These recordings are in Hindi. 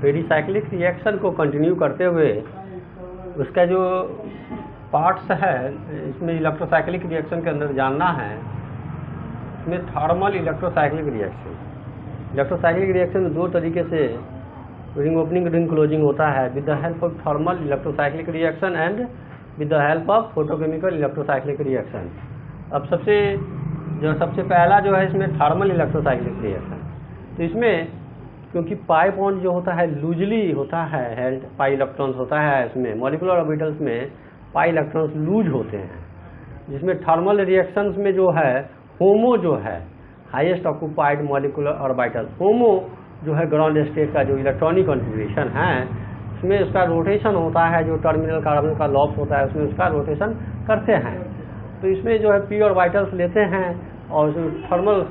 पेरिसाइक्लिक रिएक्शन को कंटिन्यू करते हुए उसका जो पार्ट्स है, इसमें इलेक्ट्रोसाइक्लिक रिएक्शन के अंदर जानना है। इसमें thermal electrocyclic reaction, electrocyclic reaction में दो तरीके से रिंग ओपनिंग रिंग क्लोजिंग होता है, with the help of thermal electrocyclic reaction and with the help of photochemical electrocyclic reaction. अब सबसे पहला जो है इसमें थर्मल इलेक्ट्रोसाइक्लिक रिएक्शन। तो इसमें क्योंकि पाई बॉन्ड जो होता है लूजली होता है, हेल्ड पाई इलेक्ट्रॉन्स होता है, इसमें मॉलिक्यूलर ऑर्बिटल्स में पाई इलेक्ट्रॉन्स लूज होते हैं, जिसमें थर्मल रिएक्शंस में जो है होमो जो है हाईएस्ट ऑक्यूपाइड मॉलिक्यूलर ऑर्बिटल, होमो जो है ग्राउंड स्टेट का जो इलेक्ट्रॉनिक कॉन्फ़िगरेशन है, उसमें उसका रोटेशन होता है, जो टर्मिनल कार्बन का लॉस होता है उसमें उसका रोटेशन करते हैं। तो इसमें जो है पी ऑर्बिटल्स लेते हैं और थर्मल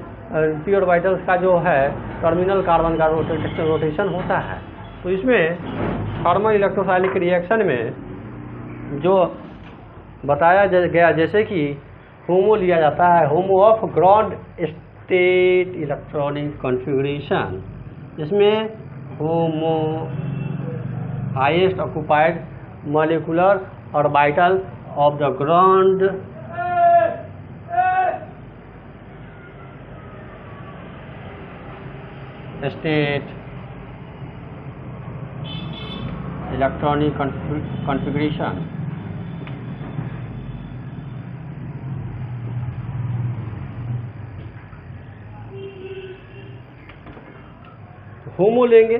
पी ऑर्बिटल्स का जो है टर्मिनल कार्बन का रोटेशन होता है। तो इसमें थर्मल इलेक्ट्रोसाइक्लिक रिएक्शन में जो बताया गया, जैसे कि होमो लिया जाता है, HOMO of ground state electronic configuration, जिसमें HOMO highest occupied molecular orbital of the ground state electronic configuration. HOMO लेंगे,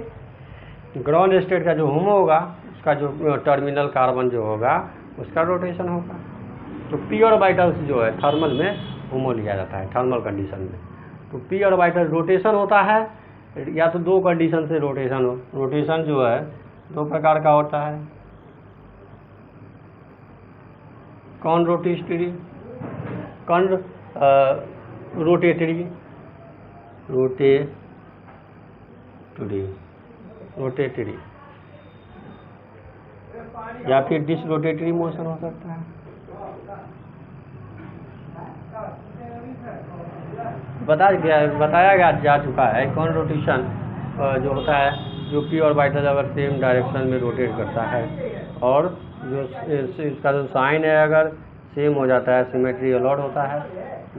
ग्राउंड स्टेट का जो होमो होगा उसका जो टर्मिनल कार्बन जो होगा उसका रोटेशन होगा। तो पी ऑर्बिटल्स जो है थर्मल में होमो लिया जाता है थर्मल कंडीशन में। तो पी ऑर्बिटल रोटेशन होता है, या तो दो कंडीशन से रोटेशन हो। रोटेशन जो है दो प्रकार का होता है, कौन रोटेटरी या फिर डिसरोटेटरी मोशन हो सकता है। बताया जा चुका है कौन रोटेशन जो होता है, जो पी ऑर्बिटल अगर सेम डायरेक्शन में रोटेट करता है और जो इसका जो साइन है अगर सेम हो जाता है, सिमेट्री अलॉट होता है।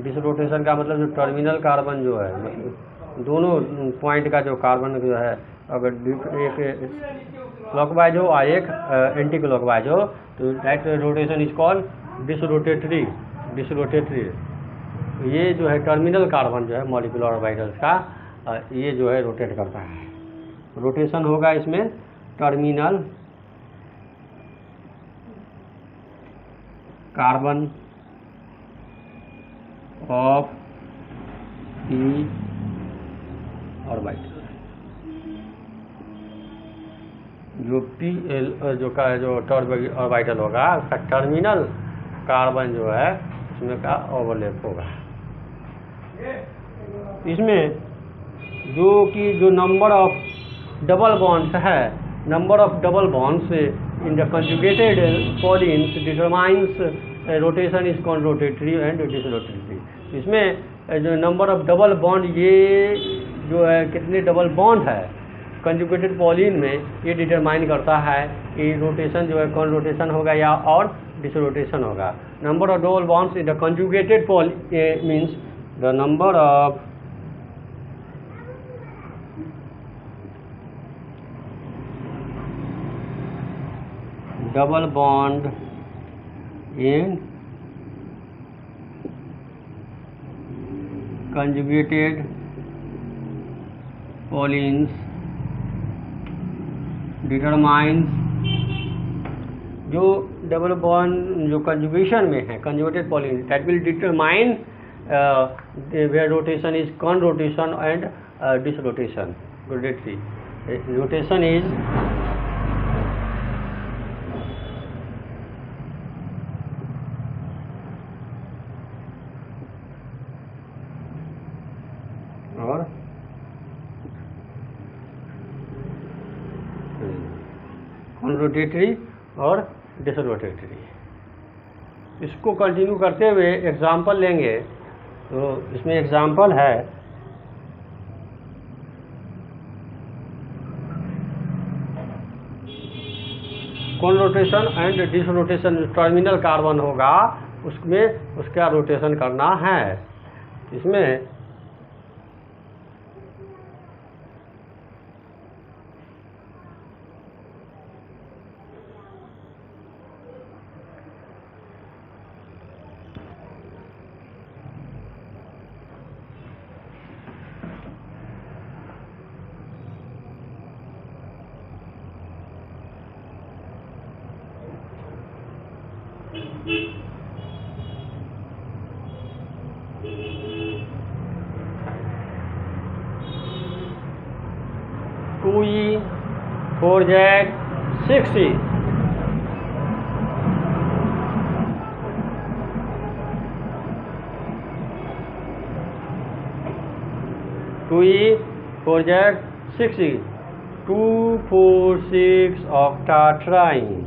डिसरोटेशन का मतलब जो टर्मिनल कार्बन जो है, मतलब दोनों पॉइंट का जो कार्बन जो है अगर एक क्लॉकवाइज हो और एक एंटी क्लॉकवाइज हो तो दैट रोटेशन इज कॉल्ड डिसरोटेटरी। ये जो है टर्मिनल कार्बन जो है मॉलिक्यूलर ऑर्बिटल्स का, ये जो है रोटेट करता है। रोटेशन होगा इसमें terminal carbon of P orbital, जो पी एल जो ऑर्बिटल होगा उसका टर्मिनल कार्बन जो है उसमें का ओवरलैप होगा। इसमें जो नंबर ऑफ डबल बॉन्ड्स है, number of double bonds in the conjugated polyenes determines rotation is called rotatory and disrotatory. इसमें जो नंबर ऑफ डबल बॉन्ड, ये जो है कितने डबल बॉन्ड है कंजुगेटेड पॉलीन में, ये डिटरमाइन करता है कि रोटेशन जो है कौन रोटेशन होगा या और डिसरोटेशन होगा। Number of double bonds in the conjugated polyene means the number of double bond in conjugated polyenes determines, जो डबल बॉन्ड जो कंजुगेशन में है conjugated polyene, that will determine where rotation is conrotation and disrotation. Rotation is और कॉनरोटेटरी और डिसरोटेटरी। इसको कंटिन्यू करते हुए एग्जाम्पल लेंगे। तो इसमें एग्जाम्पल है conrotation and disrotation, terminal carbon होगा उसमें उसका रोटेशन करना है। इसमें two E 4Z 6E, two E 4Z 6E, 2,4,6 octatriene,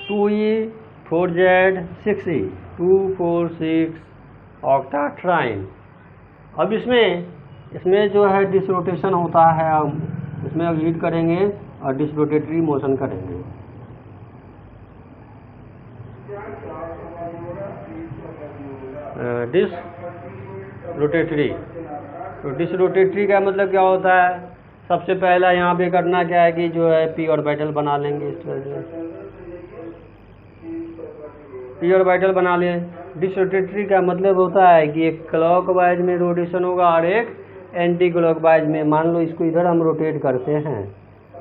two E 4Z 6E, 2,4,6 octatriene। अब इसमें जो है डिसरोटेशन होता है, हम इसमें अब लीड करेंगे और डिसरोटेटरी मोशन करेंगे। डिसरोटेटरी, तो डिसरोटेटरी का मतलब क्या होता है? सबसे पहला यहाँ पे करना क्या है कि जो है पी ऑर्बिटल बना लेंगे। इस तरह से पी ऑर्बिटल बना लें। डिसरोटेटरी का मतलब होता है कि एक क्लॉकवाइज में रोटेशन होगा और एक एंटी क्लॉकवाइज में। मान लो इसको इधर हम रोटेट करते हैं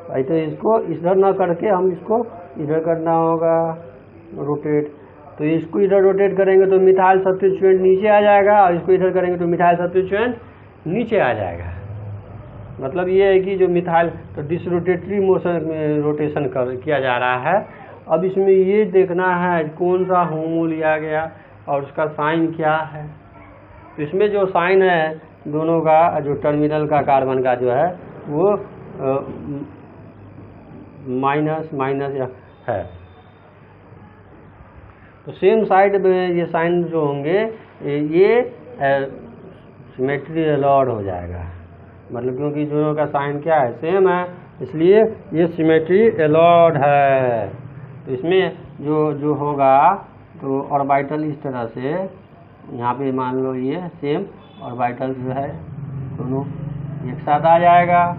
भाई, तो इसको इधर ना करके हम इसको इधर करना होगा रोटेट। तो इसको इधर रोटेट करेंगे तो मिथाइल सब्स्टिट्यूएंट नीचे आ जाएगा, और इसको इधर करेंगे तो मिथाइल सब्स्टिट्यूएंट नीचे आ जाएगा। मतलब ये है कि जो मिथाइल, तो डिसरोटेटरी मोशन में रोटेशन किया जा रहा है। अब इसमें ये देखना है कौन सा होमो लिया गया और उसका साइन क्या है। तो इसमें जो साइन है दोनों का, जो टर्मिनल का कार्बन का जो है वो माइनस है। तो सेम साइड में ये साइन जो होंगे ये सिमेट्री अलॉड हो जाएगा। मतलब क्योंकि दोनों का साइन क्या है, सेम है, इसलिए ये सिमेट्री अलॉड है। तो इसमें जो होगा तो ऑर्बिटल इस तरह से यहाँ पे मान लो ये सेम ऑर्बिटल जो है दोनों एक साथ आ जाएगा।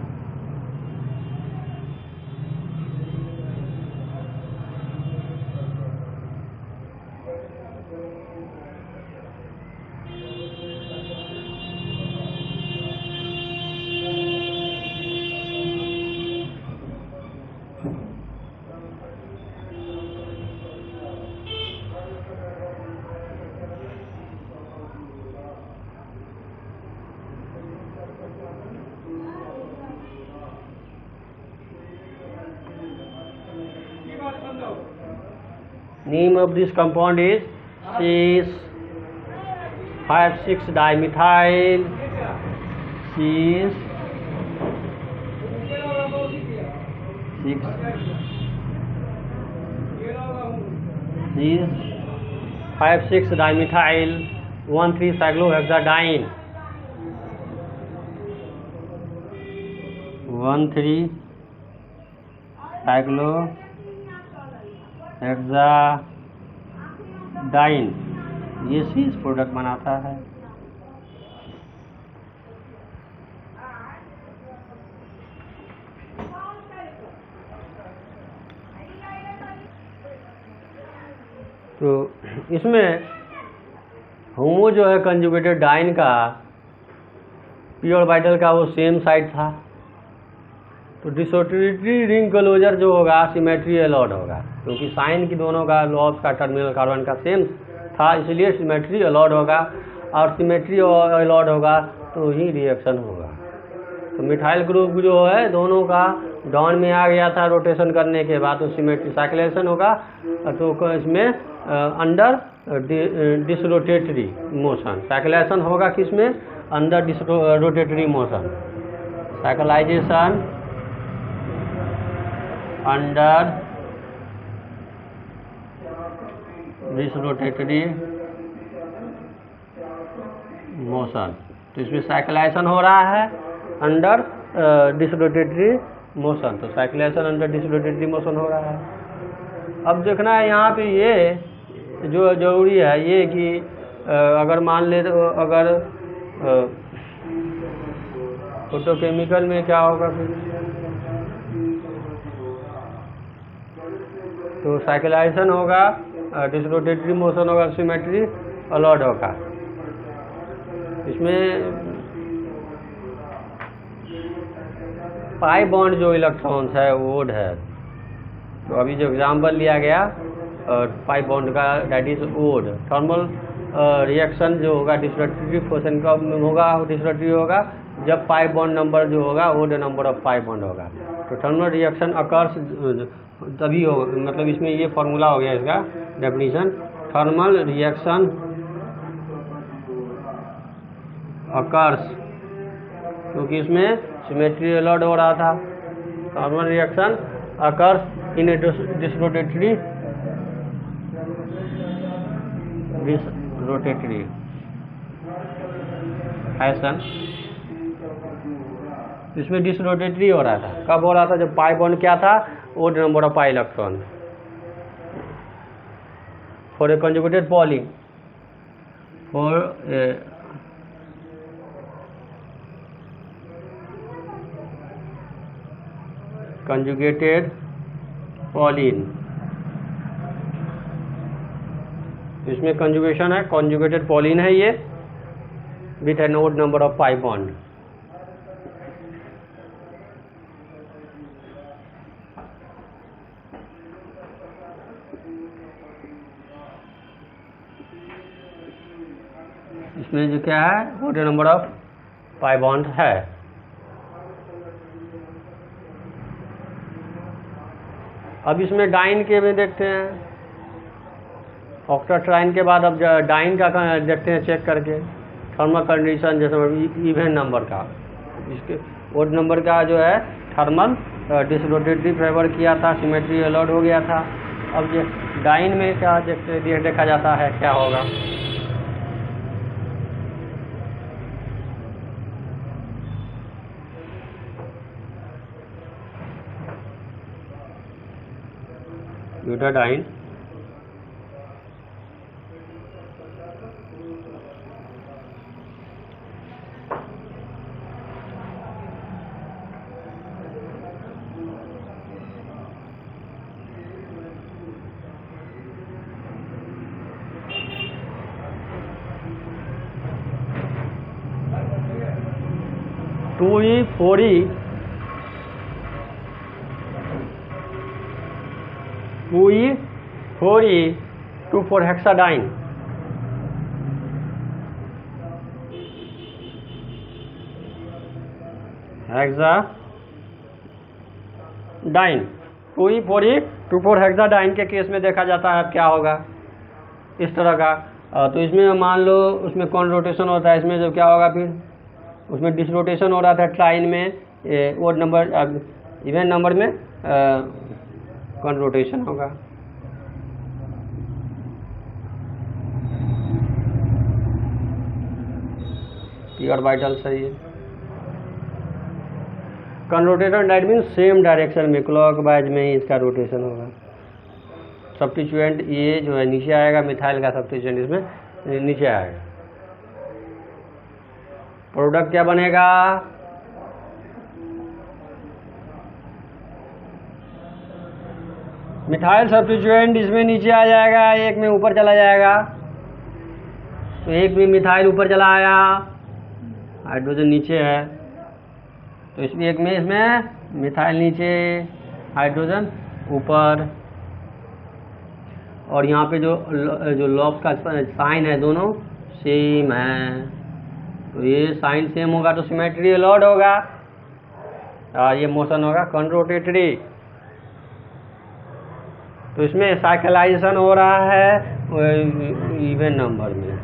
Name of this compound is cis-5,6-dimethyl cis-5,6-dimethyl 1,3-cyclohexadiene 1,3-cyclohexadiene, ये सीज प्रोडक्ट बनाता है। तो इसमें होमो जो है कंजुगेटेड डाइन का पी ऑर्बिटल का वो सेम साइड था। तो डिसरोटेटरी रिंग क्लोजर जो होगा सिमेट्री अलॉड होगा, क्योंकि साइन की दोनों का लॉस का टर्मिनल कार्बन का सेम था, इसलिए सिमेट्री अलॉड होगा। और सिमेट्री अलॉड होगा तो ही रिएक्शन होगा। तो मिथाइल ग्रुप जो है दोनों का डाउन में आ गया था रोटेशन करने के बाद, तो सिमेट्री साइक्लेशन होगा। तो इसमें अंडर डिसरोटेटरी मोशन साइक्लेशन होगा, किसमें? Under disrotatory motion, cyclization under disrotatory motion. तो इसमें साइक्लाइजेशन हो रहा है अंडर डिसरोटेटरी मोशन, तो साइक्लाइजेशन अंडर डिसरोटेटरी मोशन हो रहा है। अब देखना है यहाँ पे ये जो जरूरी है ये कि अगर मान ले तो अगर फोटोकेमिकल में क्या होगा फिर, तो साइक्लाइजेशन होगा, डिसरोटेटरी मोशन होगा, सिमेट्री अलॉट होगा। इसमें पाई बॉन्ड जो इलेक्ट्रॉन्स है वो ओड है, तो अभी जो एग्जाम्पल लिया गया पाई बॉन्ड का that is odd. Thermal reaction जो होगा डिसरोटेटरी मोशन का होगा, डिसरोटेटरी होगा जब पाई बॉन्ड नंबर जो होगा odd number of pi bond होगा। तो थर्मल रिएक्शन अकर्स तभी हो, मतलब इसमें ये फॉर्मूला हो गया इसका डेफिनेशन, थर्मल रिएक्शन अकर्स, क्योंकि इसमें सिमेट्री अलॉट हो रहा था। Thermal reaction occurs in a disrotatory fashion. इसमें डिसरोटेटरी हो रहा था, कब हो रहा था, जब पाई बॉन्ड क्या था, odd number of pi electron for a conjugated polyene, for a conjugated polyene. इसमें कंजुगेशन है, कंजुगेटेड पॉलिन है ये with an odd number of pi bond. इसमें जो क्या है odd number of pi bond है। अब इसमें डाइन के में देखते हैं, ऑक्टेट्राइन के बाद अब डाइन का देखते हैं चेक करके, थर्मल कंडीशन जैसे इवन नंबर का, इसके ओड नंबर का जो है थर्मल डिसरोटेटरी फेवर किया था, सिमेट्री अलॉट हो गया था। अब ये डाइन में क्या देखा जाता है क्या होगा, butadiene two E four E 2E4 hexadiene, hexadiene 2E4 hexadiene के केस में देखा जाता है क्या होगा इस तरह का। तो इसमें मान लो उसमें कौन रोटेशन होता है, इसमें जो क्या होगा फिर उसमें डिसरोटेशन हो रहा था ट्राइन में, ओड नंबर इवन नंबर में कौन रोटेशन होगा। पी ऑर्बिटल सही है। कन्रोटेशन दैट मीन्स सेम डायरेक्शन में, क्लॉकवाइज में ही इसका रोटेशन होगा। सब्स्टिट्यूएंट ये जो है नीचे आएगा, मिथाइल का सब्स्टिट्यूएंट इसमें नीचे आएगा। प्रोडक्ट क्या बनेगा, मिथाइल सब्स्टिट्यूएंट इसमें नीचे आ जाएगा, एक में ऊपर चला जाएगा। तो एक में मिथाइल ऊपर चला आया, हाइड्रोजन नीचे है, तो इसमें एक में इसमें मिथाइल नीचे, हाइड्रोजन ऊपर। और यहाँ पे जो लॉब्स का साइन है दोनों सेम है, तो ये साइन सेम होगा तो सिमेट्री अलॉट होगा, और ये मोशन होगा कॉन्रोटेटरी। तो इसमें साइक्लाइजेशन हो रहा है इवन नंबर में,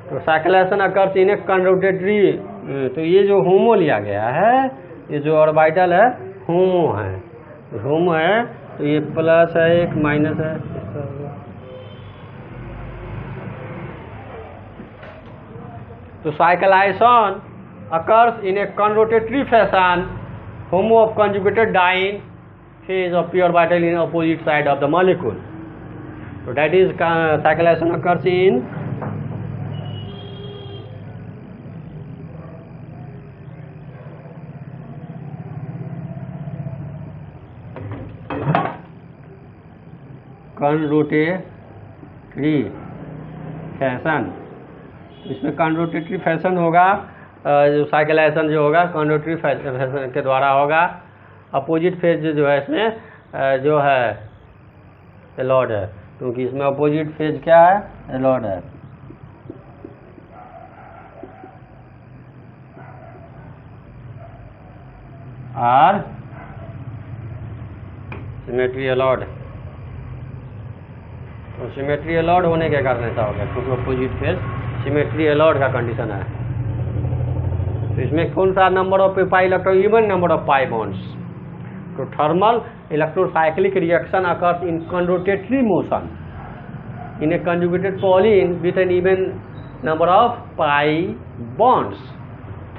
तो साइक्लाइजेशन अकर्स इन ए कॉन्रोटेटरी। तो ये जो होमो लिया गया है, ये जो ऑर्बिटल है होमो है, होमो है, तो ये प्लस है एक माइनस है, तो cyclization occurs in a conrotatory fashion. HOMO of conjugated diene phase of p orbital in opposite side of the molecule. So that is cyclization occurs in conrotatory fashion. इसमें conrotatory fashion होगा, जो साइकिलाइजेशन जो होगा conrotatory fashion के द्वारा होगा. अपोजिट फेज जो है इसमें जो है एलॉड है, क्योंकि इसमें अपोजिट फेज क्या है, एलॉड है. और सिमेट्री एलॉड, तो सिमेट्री एलॉड होने के कारण ऐसा हो गया, क्योंकि अपोजिट फेज सिमेट्री एलॉड का कंडीशन है. तो इसमें कौन सा number of pi electron, even number of pi bonds. तो thermal electrocyclic reaction occurs in conrotatory motion in a conjugated polyene with an even number of pi bonds.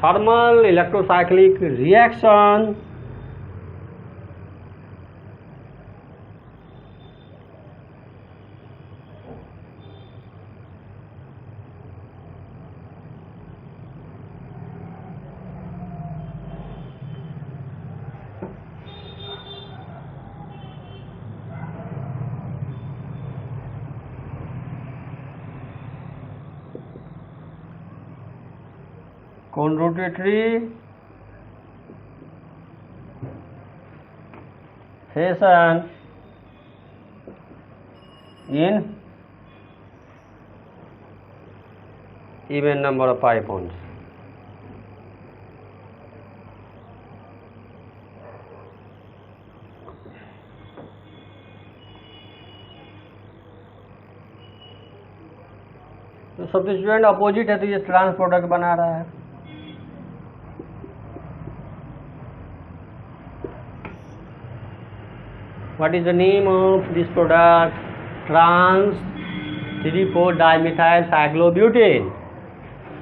Thermal electrocyclic reaction conrotatory fashion in even number of pi bonds. तो सब्स्टिट्यूएंट अपोजिट है, तो ये ट्रांस प्रोडक्ट बना रहा है. What is the name of this product? Trans 3,4-dimethyl cyclobutane.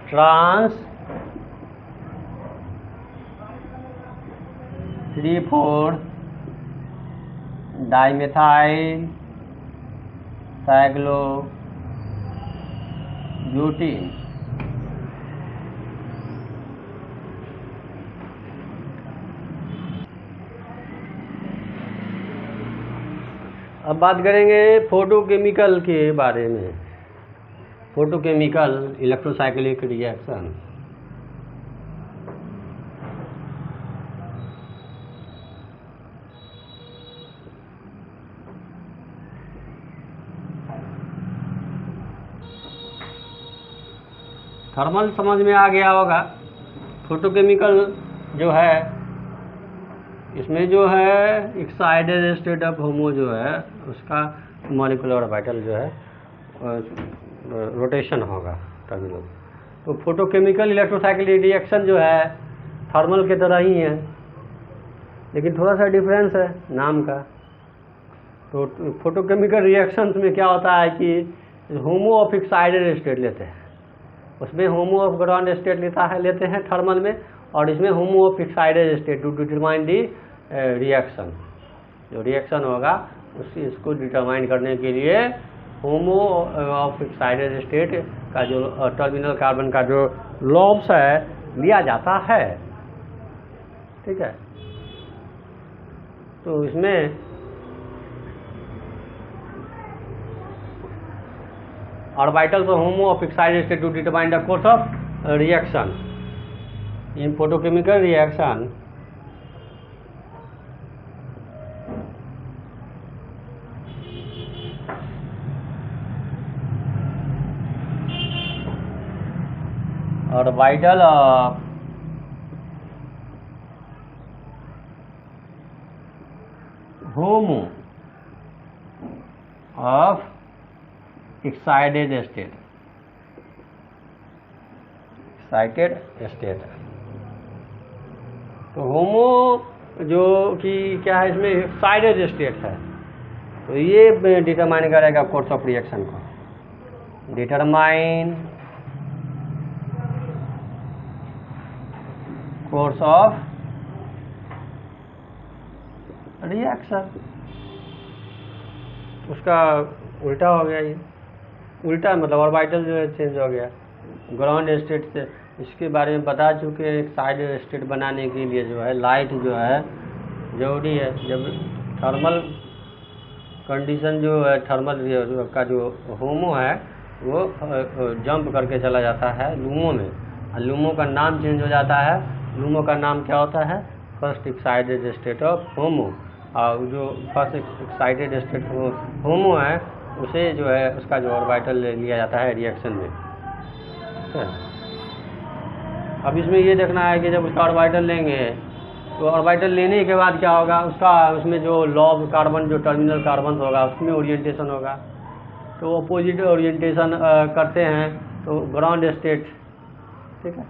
Trans 3,4-dimethyl cyclobutane. अब बात करेंगे फोटोकेमिकल के बारे में. Photochemical electrocyclic reaction. थर्मल समझ में आ गया होगा. फोटोकेमिकल जो है, इसमें जो है एक्साइटेड स्टेट ऑफ होमो जो है उसका मॉलिक्यूलर ऑर्बिटल जो है रोटेशन होगा टर्मिनल. तो फोटोकेमिकल इलेक्ट्रोसाइक्लिक रिएक्शन जो है थर्मल के तरह ही है, लेकिन थोड़ा सा डिफरेंस है नाम का. तो फोटोकेमिकल रिएक्शंस में क्या होता है कि होमो ऑफ एक्साइटेड स्टेट लेते हैं, उसमें होमो ऑफ ग्राउंड स्टेट लेते हैं थर्मल में, और इसमें HOMO of excited state to determine the reaction. जो रिएक्शन होगा इसको डिटरमाइन करने के लिए होमो ऑफ एक्साइटेड स्टेट का जो टर्मिनल कार्बन का जो लॉब्स है लिया जाता है. ठीक है. तो इसमें orbitals of HOMO of excited state to determine the course of reaction in photochemical reaction. Orbital of HOMO of excited state. तो होमो जो कि क्या है, इसमें एक्साइटेड स्टेट है, तो ये डिटरमाइन करेगा कोर्स ऑफ रिएक्शन को. डिटरमाइन फोर्स ऑफ रिएक्शन, उसका उल्टा हो गया। ये उल्टा मतलब ऑर्बिटल जो है चेंज हो गया ग्राउंड स्टेट से। इसके बारे में बता चुके हैं, एक साइड स्टेट बनाने के लिए जो है लाइट जो है जरूरी है। जब थर्मल कंडीशन जो है, थर्मल का जो होमो है वो जंप करके चला जाता है लूमो में, और लूमो का नाम चेंज हो जाता है। लूमो का नाम क्या होता है? फर्स्ट एक्साइटेड स्टेट ऑफ होमो। और जो फर्स्ट एक्साइटेड स्टेट होमो है उसे जो है उसका जो ऑर्बिटल लिया जाता है रिएक्शन में। ठीक है, अब इसमें ये देखना है कि जब उसका ऑर्बिटल लेंगे तो ऑर्बिटल लेने के बाद क्या होगा, उसमें जो लॉब कार्बन, जो टर्मिनल कार्बन होगा उसमें ओरिएंटेशन होगा। तो अपोजिट ओरिएंटेशन करते हैं तो ग्राउंड स्टेट, ठीक है,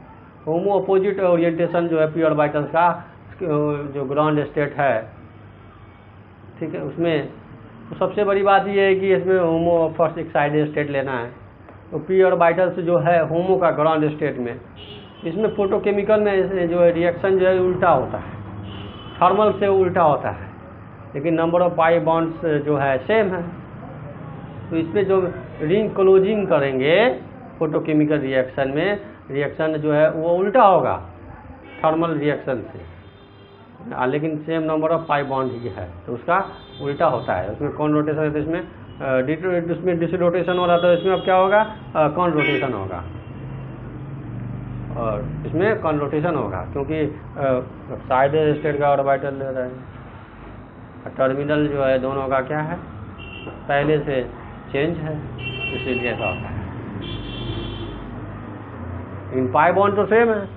होमो अपोजिट ओरिएंटेशन जो है पी ऑर्बिटल्स का जो ग्राउंड स्टेट है, ठीक है, उसमें तो सबसे बड़ी बात ये है कि इसमें होमो फर्स्ट एक्साइटेड स्टेट लेना है। तो पी ऑर्बिटल्स जो है होमो का ग्राउंड स्टेट में, इसमें फोटोकेमिकल में जो है रिएक्शन जो है उल्टा होता है, थर्मल से उल्टा होता है, लेकिन नंबर ऑफ पाई बॉन्ड्स जो है सेम है। तो इसमें जो रिंग क्लोजिंग करेंगे फोटोकेमिकल रिएक्शन में, रिएक्शन जो है वो उल्टा होगा थर्मल रिएक्शन से, लेकिन same number of pi bond ही है तो उसका उल्टा होता है। उसमें कौन रोटेशन है तो इसमें डिसरोटेशन हो रहा था, इसमें अब क्या होगा, कौन रोटेशन होगा, और इसमें कौन रोटेशन होगा क्योंकि साइड स्टेट का ऑर्बिटल ले रहा है। टर्मिनल जो है दोनों का क्या है, पहले से चेंज है, इसीलिए ऐसा होता है। इन पाई बॉन्ड तो सेम है,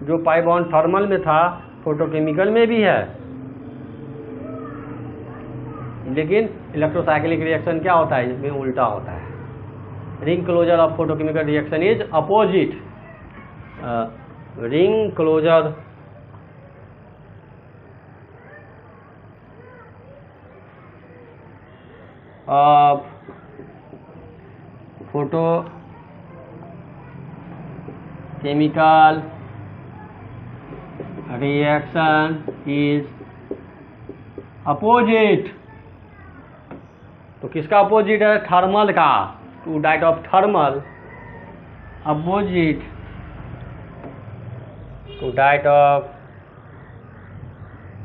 जो पाई बॉन्ड थर्मल में था फोटोकेमिकल में भी है, लेकिन इलेक्ट्रोसाइक्लिक रिएक्शन क्या होता है, इसमें उल्टा होता है। Ring closure of photochemical reaction is opposite, ring closure of photochemical reaction is opposite. तो किसका अपोजिट है, थर्मल का, to that of thermal opposite to that of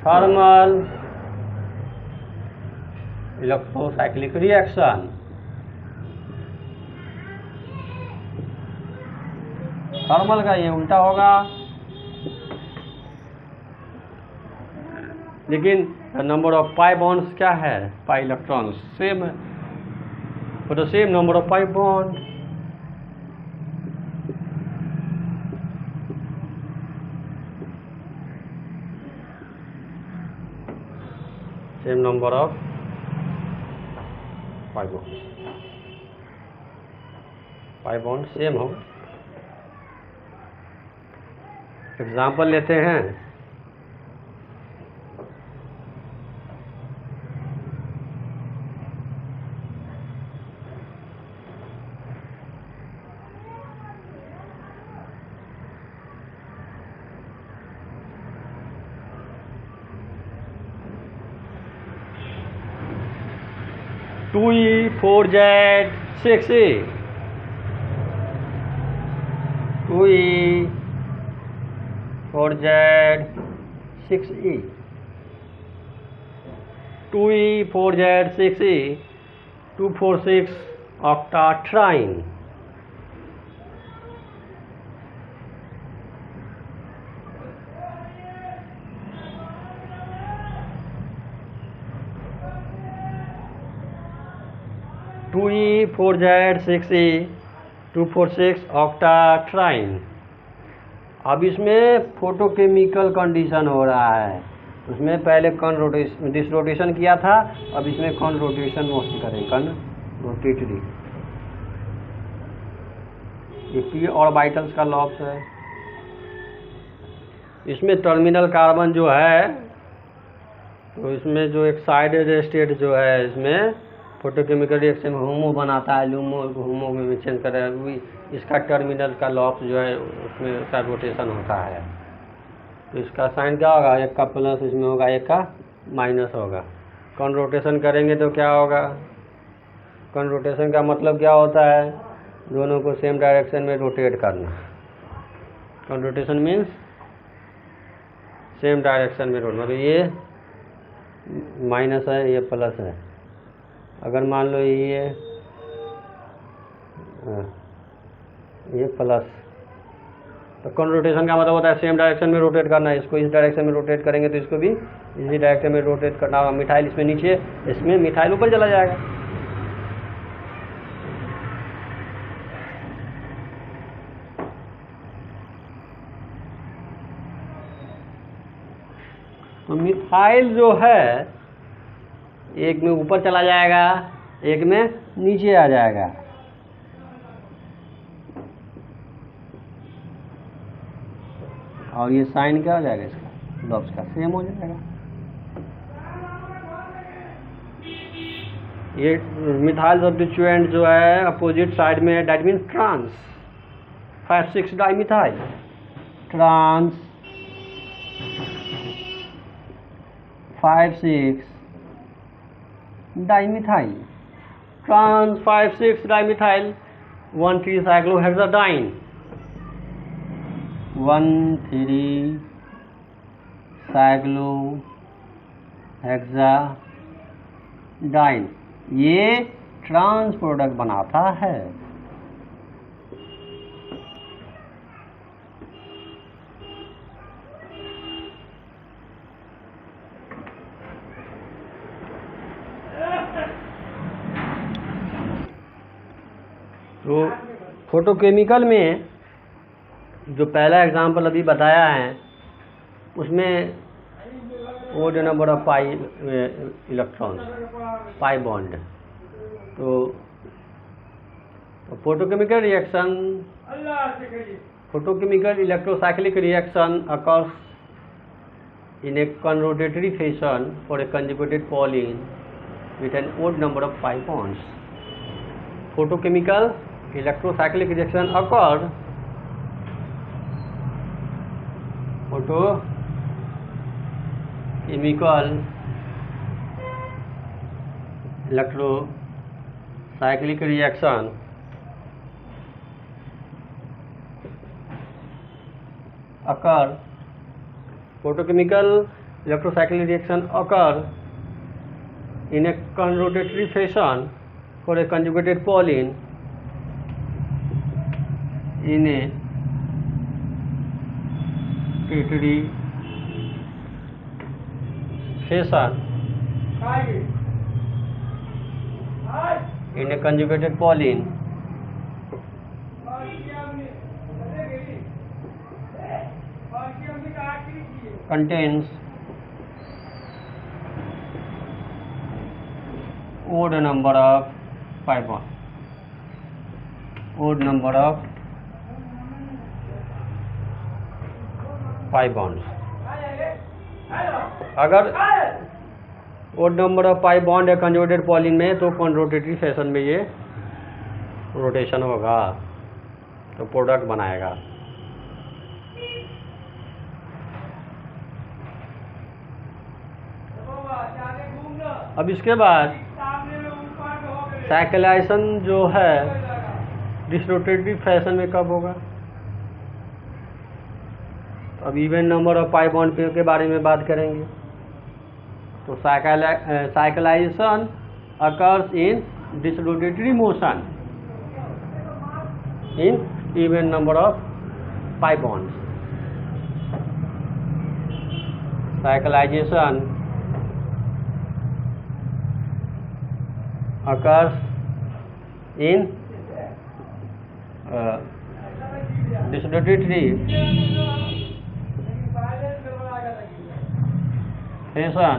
thermal electrocyclic reaction. Thermal का ये उल्टा होगा, लेकिन नंबर ऑफ पाई बॉन्ड्स क्या है, पाई इलेक्ट्रॉन्स सेम है, for the same number of pi bond। same number of pi bond same हो। एग्जाम्पल लेते हैं, two E 4Z 6E, 2E 4Z 6E, 2E 4Z 6E 246 octatrine। Two E 4Z 6E 246 octatrine। अब इसमें फोटोकेमिकल कंडीशन हो रहा है, उसमें पहले कौन डिसरोटेशन किया था, अब इसमें कौन रोटेशन करें, कौन रोटेटरी। ये पी ऑर्बिटल्स का लॉस है। इसमें टर्मिनल कार्बन जो है तो इसमें जो एक्साइटेड स्टेट जो है इसमें फोटोकेमिकल रिएक्शन में होमो बनाता है, लूमो होमो में चेंज कर रहा है, इसका टर्मिनल का लॉस जो है उसमें उसका रोटेशन होता है। तो इसका साइन क्या होगा, एक का प्लस इसमें होगा, एक का माइनस होगा। कॉन्रोटेशन करेंगे तो क्या होगा, कॉन्रोटेशन का मतलब क्या होता है, दोनों को सेम डायरेक्शन में रोटेट करना। कॉन्रोटेशन मीन्स सेम डायरेक्शन में रोटेट, मतलब ये माइनस है ये प्लस है। अगर मान लो ये प्लस, तो कॉन्रोटेशन का मतलब होता है सेम डायरेक्शन में रोटेट करना है। इसको इस डायरेक्शन में रोटेट करेंगे तो इसको भी इसी डायरेक्शन में रोटेट करना होगा। मिथाइल इसमें नीचे, इसमें मिथाइल ऊपर चला जाएगा। तो मिथाइल जो है एक में ऊपर चला जाएगा, एक में नीचे आ जाएगा। और ये साइन क्या हो जाएगा, इसका लॉस का सेम हो जाएगा। ये मिथाइल सब्स्टिट्यूएंट जो है अपोजिट साइड में है, that means trans 5,6 dimethyl, trans 5,6 dimethyl, trans 5,6 dimethyl one three cyclohexadiene, one three cyclohexadiene, ये ट्रांस प्रोडक्ट बनाता है। तो फोटोकेमिकल में जो पहला एग्जाम्पल अभी बताया है उसमें odd number of pi electrons, pi bond. तो photochemical reaction, photochemical electrocyclic reaction occurs in a conrotatory fashion for a conjugated Pauling with an odd number of pi bonds. Photochemical electrocyclic reaction occurs photochemical electrocyclic reaction occur, photochemical electrocyclic reaction occur in a conrotatory fashion for a conjugated Pauling in a tertiary fashion in a conjugated Pauling contains odd number of pi bonds, odd number of pi bonds। अगर odd number of pi bond है conjugated Pauling में तो conrotatory फैशन में ये रोटेशन होगा तो प्रोडक्ट बनाएगा। अब इसके बाद साइक्लाइजेशन जो है डिसरोटेटिव फैशन में कब होगा, अब even number of pi bond के बारे में बात करेंगे। तो cyclization occurs in disrotatory motion in even number of pi bonds. Cyclization occurs in disrotatory fashion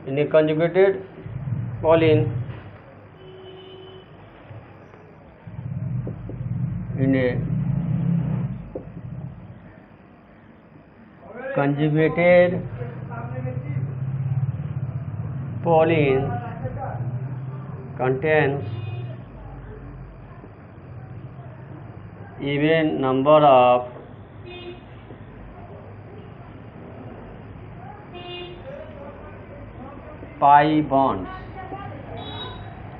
in a conjugated Pauling in a conjugated Pauline contains even number of pi bonds.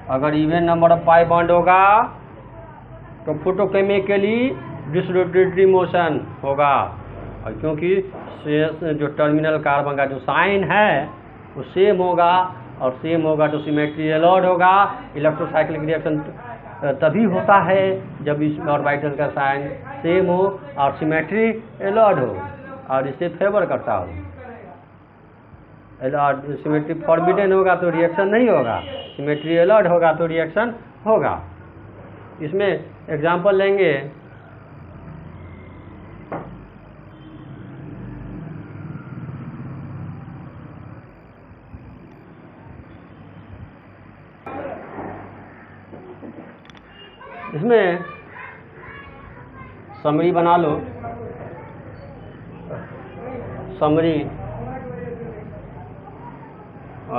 अगर even number of pi bond होगा तो फोटोकेमिकली डिसरोटेटरी मोशन होगा, और क्योंकि जो टर्मिनल कार्बन का जो साइन है वो सेम होगा, और सेम होगा तो सिमेट्री अलॉर्ड होगा। इलेक्ट्रोसाइक्लिक रिएक्शन तभी होता है जब इस ऑर्बिटल का साइन सेम हो और सिमेट्री अलॉर्ड हो और इसे फेवर करता हो। सिमेट्री फॉरबिडन होगा तो रिएक्शन नहीं होगा, सिमेट्री अलॉर्ड होगा तो रिएक्शन होगा। इसमें एग्जांपल लेंगे, इसमें समरी बना लो। Summary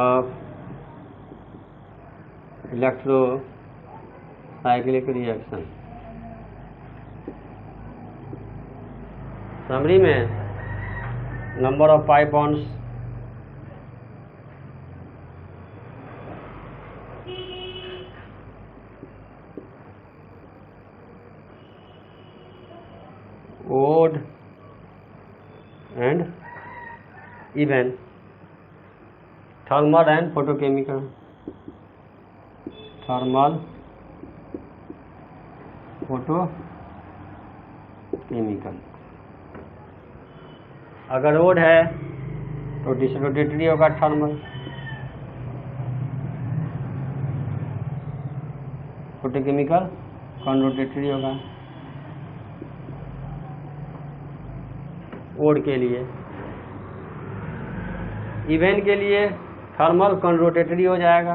of electrocyclic reaction. Summary में number of pi bonds odd and even, thermal and photochemical, thermal photochemical। अगर ओड है तो डिसरोटेटरी होगा थर्मल, फोटोकेमिकल कॉनरोटेटरी होगा। ओड के लिए, इवेन के लिए थर्मल कॉनरोटेटरी हो जाएगा,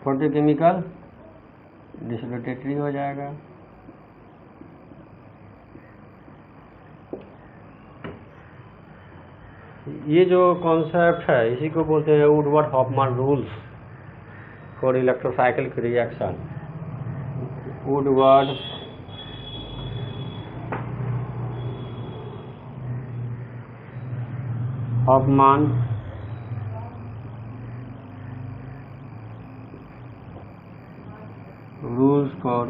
फोटोकेमिकल डिसरोटेटरी हो जाएगा। ये जो कॉन्सेप्ट है इसी को बोलते हैं Woodward-Hoffmann rules for electrocyclic reaction. Woodward-Hoffmann rules for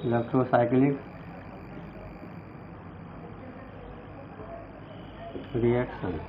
electrocyclic reaction।